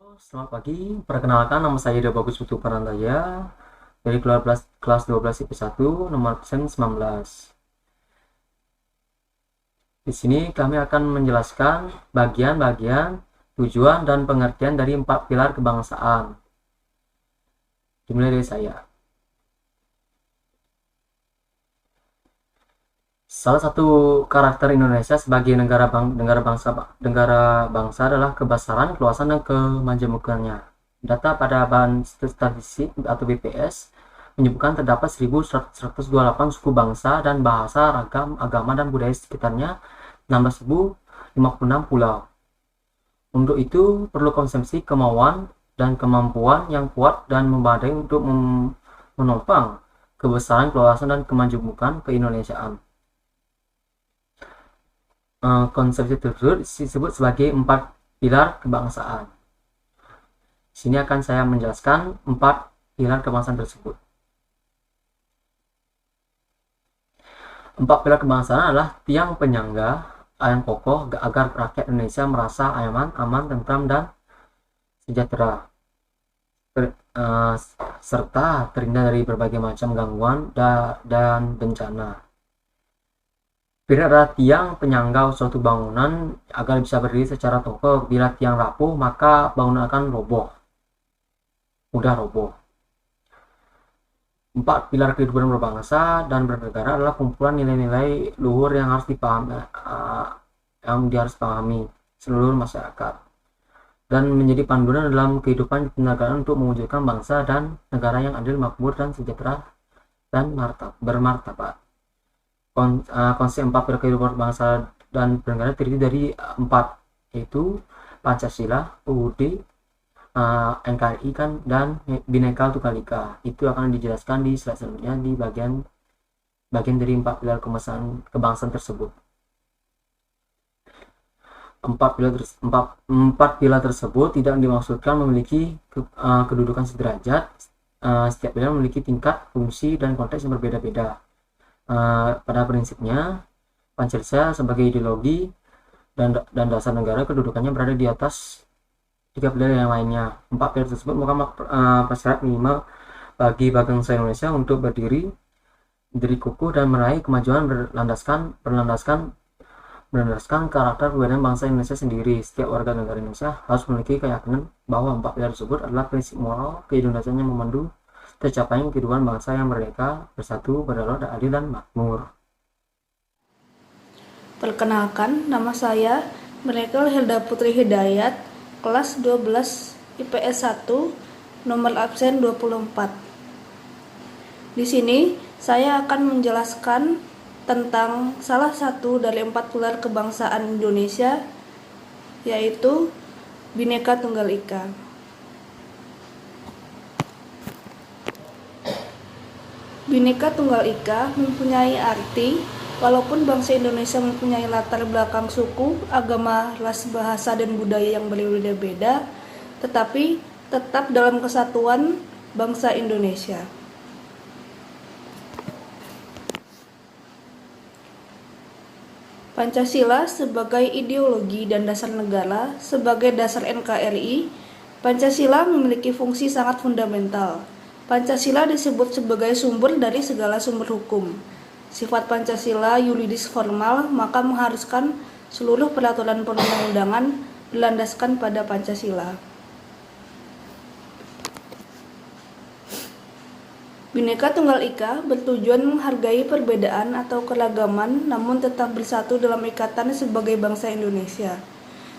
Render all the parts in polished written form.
Selamat pagi, perkenalkan nama saya Ida Bagus Putu Parantaya dari kelas 12 IP 1 nomor absen 19. Di sini kami akan menjelaskan bagian-bagian tujuan dan pengertian dari 4 pilar kebangsaan. Dimulai dari saya. Salah satu karakter Indonesia sebagai negara bangsa adalah kebesaran, keluasan, dan kemajemukannya. Data pada Badan Statistik atau BPS menyebutkan terdapat 1.128 suku bangsa dan bahasa, ragam, agama, dan budaya sekitarnya 16.056 pulau. Untuk itu, perlu konsumsi kemauan dan kemampuan yang kuat dan memadai untuk menopang kebesaran, keluasan, dan kemajemukan keindonesiaan. Konsepsi tersebut disebut sebagai 4 pilar kebangsaan. Sini akan saya menjelaskan 4 pilar kebangsaan tersebut. 4 pilar kebangsaan adalah tiang penyangga yang kokoh agar rakyat Indonesia merasa aman, tentram, dan sejahtera, serta terhindar dari berbagai macam gangguan dan bencana. Pilar adalah tiang penyangga suatu bangunan agar bisa berdiri secara kokoh. Bila tiang rapuh, maka bangunan akan mudah roboh. 4 pilar kehidupan berbangsa dan bernegara adalah kumpulan nilai-nilai luhur yang harus dipahami seluruh masyarakat dan menjadi panduan dalam kehidupan kenegaraan untuk mewujudkan bangsa dan negara yang adil, makmur, dan sejahtera dan bermartabat. Konsep 4 pilar kehidupan bangsa dan bernegara terdiri dari 4, yaitu Pancasila, UUD, NKRI dan Bhinneka Tunggal Ika. Itu akan dijelaskan di slide selanjutnya di bagian dari 4 pilar kebangsaan tersebut. 4 pilar tersebut tidak dimaksudkan memiliki kedudukan sederajat. Setiap pilar memiliki tingkat, fungsi, dan konteks yang berbeda-beda. Pada prinsipnya, Pancasila sebagai ideologi dan dasar negara kedudukannya berada di atas 3 pilar yang lainnya. 4 pilar tersebut merupakan prasyarat minimal bagi bangsa Indonesia untuk berdiri kukuh dan meraih kemajuan berlandaskan karakter keberadaan bangsa Indonesia sendiri. Setiap warga negara Indonesia harus memiliki keyakinan bahwa 4 pilar tersebut adalah prinsip moral keindonesiaan yang memandu tercapainya kehidupan bangsa yang merdeka, bersatu, berdaulat, adil, dan makmur. Perkenalkan, nama saya Miracle Hilda Putri Hidayat, kelas 12 IPS 1, nomor absen 24. Di sini saya akan menjelaskan tentang salah satu dari 4 pilar kebangsaan Indonesia, yaitu Bhinneka Tunggal Ika. Bhinneka Tunggal Ika mempunyai arti walaupun bangsa Indonesia mempunyai latar belakang suku, agama, ras, bahasa, dan budaya yang berbeda-beda, tetapi tetap dalam kesatuan bangsa Indonesia. Pancasila sebagai ideologi dan dasar negara, sebagai dasar NKRI, Pancasila memiliki fungsi sangat fundamental. Pancasila disebut sebagai sumber dari segala sumber hukum. Sifat Pancasila yuridis formal, maka mengharuskan seluruh peraturan perundang-undangan berlandaskan pada Pancasila. Bhinneka Tunggal Ika bertujuan menghargai perbedaan atau keragaman namun tetap bersatu dalam ikatan sebagai bangsa Indonesia.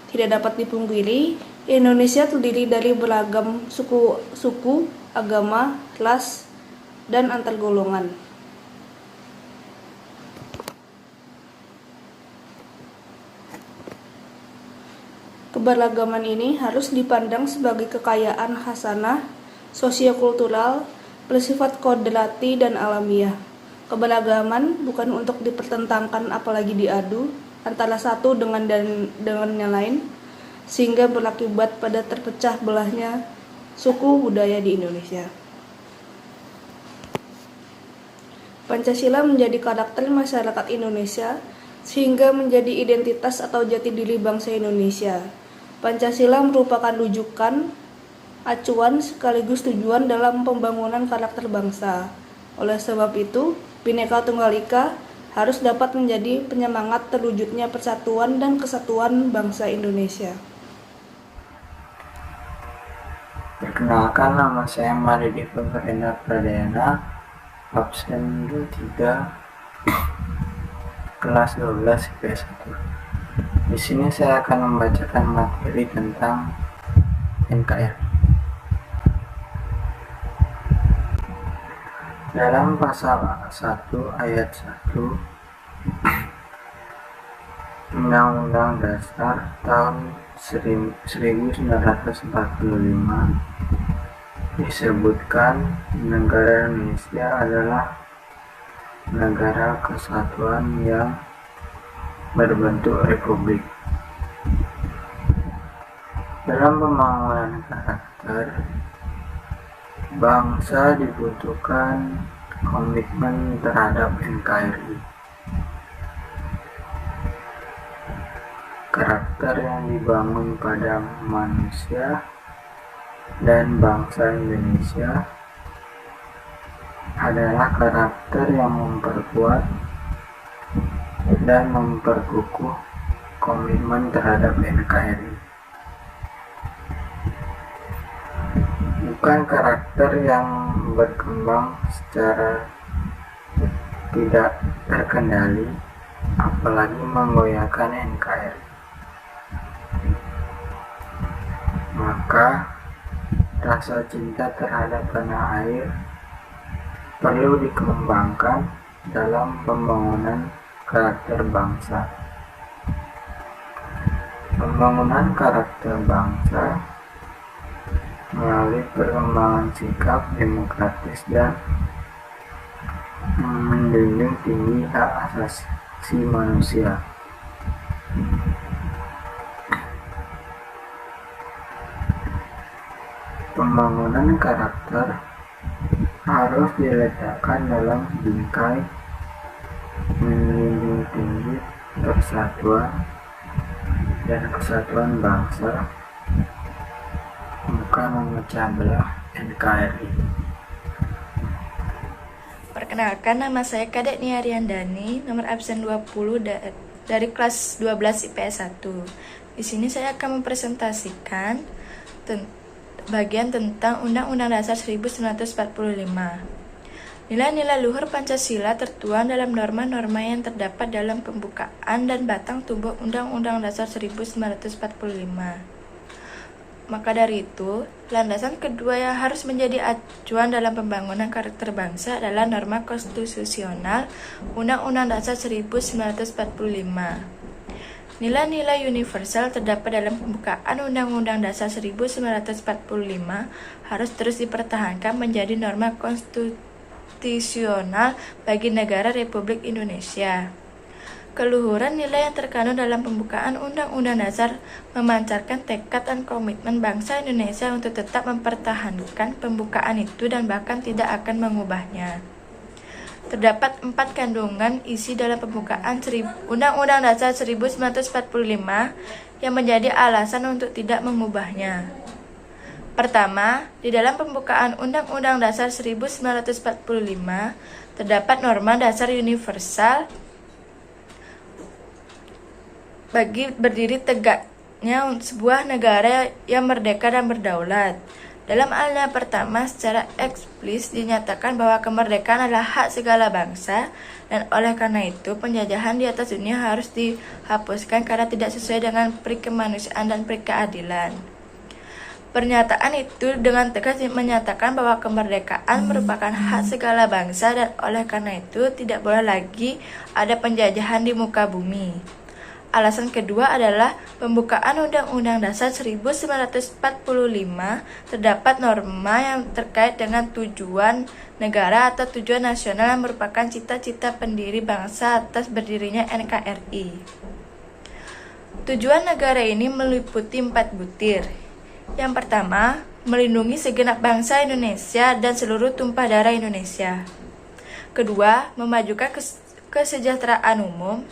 Tidak dapat dipungkiri, Indonesia terdiri dari beragam suku, agama, ras, dan antar golongan. Keberagaman ini harus dipandang sebagai kekayaan hasanah, sosiokultural, bersifat kodrati dan alamiah. Keberagaman bukan untuk dipertentangkan apalagi diadu antara satu dengan yang lain, sehingga berakibat pada terpecah belahnya suku budaya di Indonesia. Pancasila menjadi karakter masyarakat Indonesia sehingga menjadi identitas atau jati diri bangsa Indonesia. Pancasila merupakan rujukan, acuan sekaligus tujuan dalam pembangunan karakter bangsa. Oleh sebab itu, Bhinneka Tunggal Ika harus dapat menjadi penyemangat terwujudnya persatuan dan kesatuan bangsa Indonesia. Perkenalkan, nama saya Mari Pradana Pradana, absen 23, kelas 12 IPS 1. Di sini saya akan membacakan materi tentang NKRI. Dalam pasal 1 ayat 1 Undang-Undang Dasar tahun 1945 disebutkan negara Indonesia adalah negara kesatuan yang berbentuk republik. Dalam pembangunan karakter bangsa dibutuhkan komitmen terhadap NKRI. Karakter yang dibangun pada manusia dan bangsa Indonesia adalah karakter yang memperkuat dan memperkukuh komitmen terhadap NKRI. Bukan karakter yang berkembang secara tidak terkendali, apalagi menggoyahkan NKRI. Maka rasa cinta terhadap tanah air perlu dikembangkan dalam pembangunan karakter bangsa. Pembangunan karakter bangsa melalui perkembangan sikap demokratis dan menjunjung tinggi hak asasi manusia. Pembangunan karakter harus diletakkan dalam bingkai menjunjung tinggi persatuan dan kesatuan bangsa, bukan memecah belah NKRI. Perkenalkan, nama saya Kadek Nia Ariandani, nomor absen 20 dari kelas 12 IPS 1. Di sini saya akan mempresentasikan bagian tentang Undang-Undang Dasar 1945. Nilai-nilai luhur Pancasila tertuang dalam norma-norma yang terdapat dalam pembukaan dan batang tubuh Undang-Undang Dasar 1945. Maka dari itu, landasan kedua yang harus menjadi acuan dalam pembangunan karakter bangsa adalah norma konstitusional Undang-Undang Dasar 1945. Nilai-nilai universal terdapat dalam pembukaan Undang-Undang Dasar 1945 harus terus dipertahankan menjadi norma konstitusional bagi negara Republik Indonesia. Keluhuran nilai yang terkandung dalam pembukaan Undang-Undang Dasar memancarkan tekad dan komitmen bangsa Indonesia untuk tetap mempertahankan pembukaan itu dan bahkan tidak akan mengubahnya. Terdapat 4 kandungan isi dalam pembukaan Undang-Undang Dasar 1945 yang menjadi alasan untuk tidak mengubahnya. Pertama, di dalam pembukaan Undang-Undang Dasar 1945 terdapat norma dasar universal bagi berdiri tegaknya sebuah negara yang merdeka dan berdaulat. Dalam alinea pertama secara eksplisit dinyatakan bahwa kemerdekaan adalah hak segala bangsa dan oleh karena itu penjajahan di atas dunia harus dihapuskan karena tidak sesuai dengan peri kemanusiaan dan peri keadilan. Pernyataan itu dengan tegas menyatakan bahwa kemerdekaan merupakan hak segala bangsa dan oleh karena itu tidak boleh lagi ada penjajahan di muka bumi. Alasan kedua adalah pembukaan Undang-Undang Dasar 1945 terdapat norma yang terkait dengan tujuan negara atau tujuan nasional yang merupakan cita-cita pendiri bangsa atas berdirinya NKRI. Tujuan negara ini meliputi 4 butir. Yang pertama, melindungi segenap bangsa Indonesia dan seluruh tumpah darah Indonesia. Kedua, memajukan kesejahteraan umum.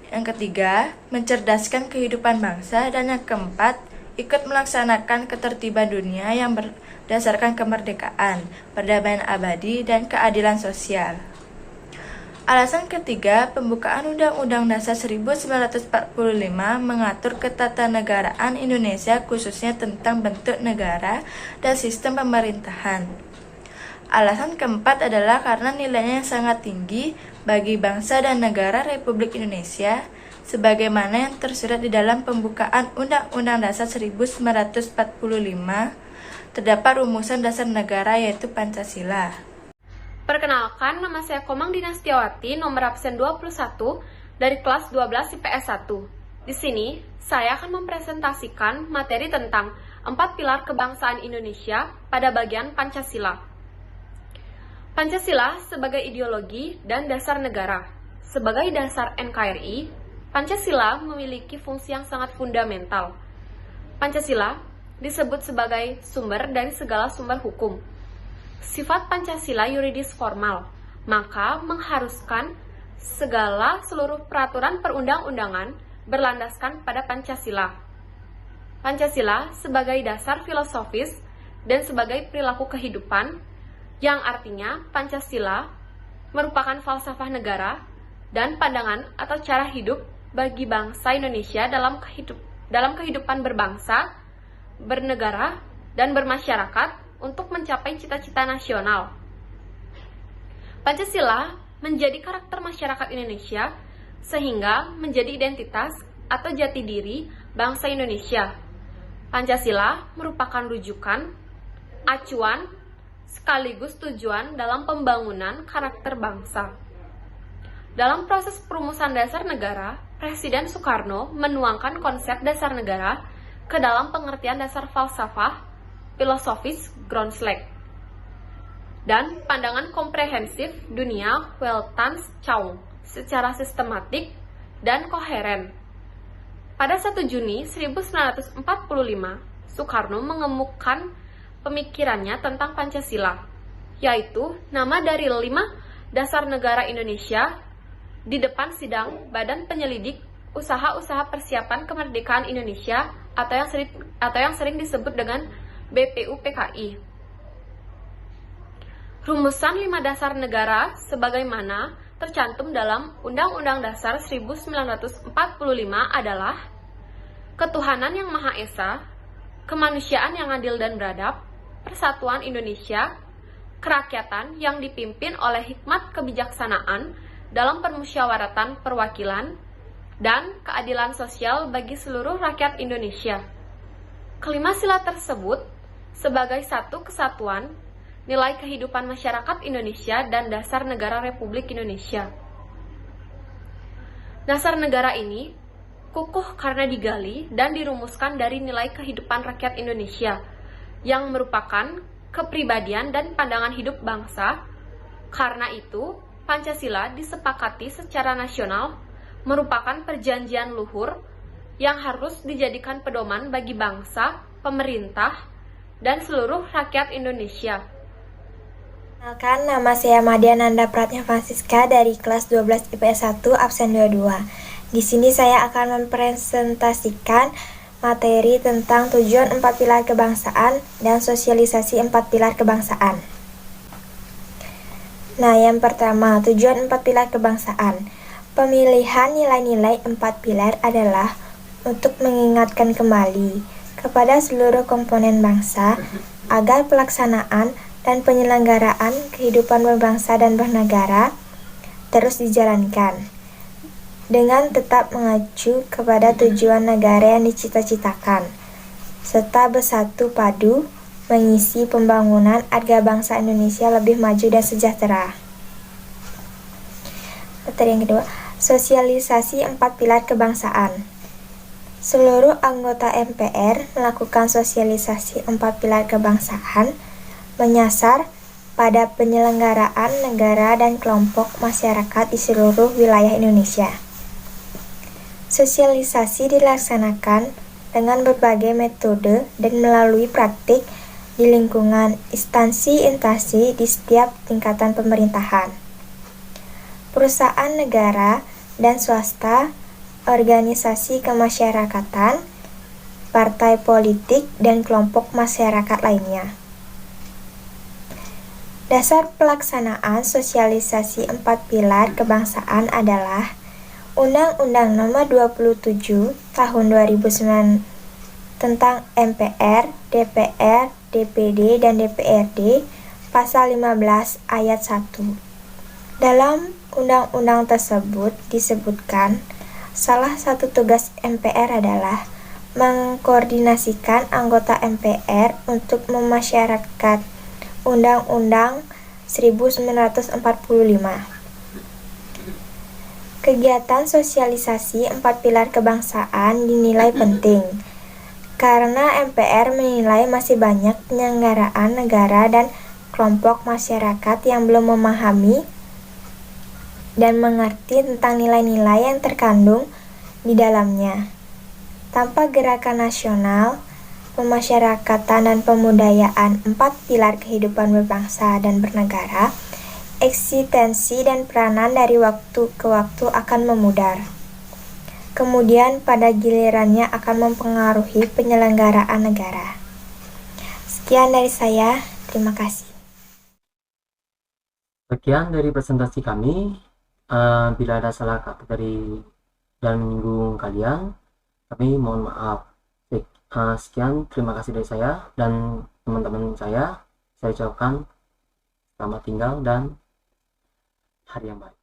Yang ketiga, mencerdaskan kehidupan bangsa. Dan yang keempat, ikut melaksanakan ketertiban dunia yang berdasarkan kemerdekaan, perdamaian abadi, dan keadilan sosial. Alasan ketiga, pembukaan Undang-Undang Dasar 1945 mengatur ketatanegaraan Indonesia khususnya tentang bentuk negara dan sistem pemerintahan. Alasan keempat adalah karena nilainya yang sangat tinggi bagi bangsa dan negara Republik Indonesia, sebagaimana yang tersurat di dalam pembukaan Undang-Undang Dasar 1945, terdapat rumusan dasar negara yaitu Pancasila. Perkenalkan, nama saya Komang Dinastiawati, nomor absen 21 dari kelas 12 IPS 1. Di sini, saya akan mempresentasikan materi tentang 4 pilar kebangsaan Indonesia pada bagian Pancasila. Pancasila sebagai ideologi dan dasar negara. Sebagai dasar NKRI, Pancasila memiliki fungsi yang sangat fundamental. Pancasila disebut sebagai sumber dari segala sumber hukum. Sifat Pancasila yuridis formal, maka mengharuskan seluruh peraturan perundang-undangan berlandaskan pada Pancasila. Pancasila sebagai dasar filosofis dan sebagai perilaku kehidupan, yang artinya Pancasila merupakan falsafah negara dan pandangan atau cara hidup bagi bangsa Indonesia dalam kehidupan berbangsa, bernegara, dan bermasyarakat untuk mencapai cita-cita nasional. Pancasila menjadi karakter masyarakat Indonesia sehingga menjadi identitas atau jati diri bangsa Indonesia. Pancasila merupakan rujukan, acuan, sekaligus tujuan dalam pembangunan karakter bangsa. Dalam proses perumusan dasar negara, Presiden Soekarno menuangkan konsep dasar negara ke dalam pengertian dasar falsafah, filosofis Grundslag, dan pandangan komprehensif dunia Weltanschauung secara sistematik dan koheren. Pada 1 Juni 1945, Soekarno mengemukakan pemikirannya tentang Pancasila, yaitu nama dari 5 dasar negara Indonesia di depan sidang Badan Penyelidik Usaha-Usaha Persiapan Kemerdekaan Indonesia atau yang sering disebut dengan BPUPKI. Rumusan 5 dasar negara sebagaimana tercantum dalam Undang-Undang Dasar 1945 adalah ketuhanan yang Maha Esa, kemanusiaan yang adil dan beradab, persatuan Indonesia, kerakyatan yang dipimpin oleh hikmat kebijaksanaan dalam permusyawaratan perwakilan, dan keadilan sosial bagi seluruh rakyat Indonesia. Kelima sila tersebut sebagai satu kesatuan, nilai kehidupan masyarakat Indonesia dan dasar negara Republik Indonesia. Dasar negara ini kukuh karena digali dan dirumuskan dari nilai kehidupan rakyat Indonesia yang merupakan kepribadian dan pandangan hidup bangsa. Karena itu, Pancasila disepakati secara nasional merupakan perjanjian luhur yang harus dijadikan pedoman bagi bangsa, pemerintah, dan seluruh rakyat Indonesia. Kenalkan, nama saya Madia Nanda Pratnya Francisca dari kelas 12 IPS 1 absen 22. Di sini saya akan mempresentasikan materi tentang tujuan 4 pilar kebangsaan dan sosialisasi 4 pilar kebangsaan. Nah, yang pertama, tujuan 4 pilar kebangsaan. Pemilihan nilai-nilai 4 pilar adalah untuk mengingatkan kembali kepada seluruh komponen bangsa agar pelaksanaan dan penyelenggaraan kehidupan berbangsa dan bernegara terus dijalankan dengan tetap mengacu kepada tujuan negara yang dicita-citakan serta bersatu padu mengisi pembangunan agar bangsa Indonesia lebih maju dan sejahtera. Materi yang kedua, sosialisasi 4 pilar kebangsaan. Seluruh anggota MPR melakukan sosialisasi 4 pilar kebangsaan menyasar pada penyelenggaraan negara dan kelompok masyarakat di seluruh wilayah Indonesia. Sosialisasi dilaksanakan dengan berbagai metode dan melalui praktik di lingkungan instansi-instansi di setiap tingkatan pemerintahan, perusahaan negara dan swasta, organisasi kemasyarakatan, partai politik, dan kelompok masyarakat lainnya. Dasar pelaksanaan sosialisasi 4 pilar kebangsaan adalah Undang-Undang Nomor 27 Tahun 2009 tentang MPR, DPR, DPD, dan DPRD, Pasal 15 Ayat 1. Dalam undang-undang tersebut disebutkan, salah satu tugas MPR adalah mengkoordinasikan anggota MPR untuk memasyarakatkan Undang-Undang 1945. Kegiatan sosialisasi 4 pilar kebangsaan dinilai penting, karena MPR menilai masih banyak penyelenggaraan negara dan kelompok masyarakat yang belum memahami dan mengerti tentang nilai-nilai yang terkandung di dalamnya. Tanpa gerakan nasional, pemasyarakatan dan pembudayaan 4 pilar kehidupan berbangsa dan bernegara, eksistensi dan peranan dari waktu ke waktu akan memudar. Kemudian pada gilirannya akan mempengaruhi penyelenggaraan negara. Sekian dari saya, terima kasih. Sekian dari presentasi kami. Bila ada salah kata dari dan menyinggung kalian, kami mohon maaf. Sekian, terima kasih dari saya dan teman-teman saya. Saya ucapkan selamat tinggal dan hari yang baik.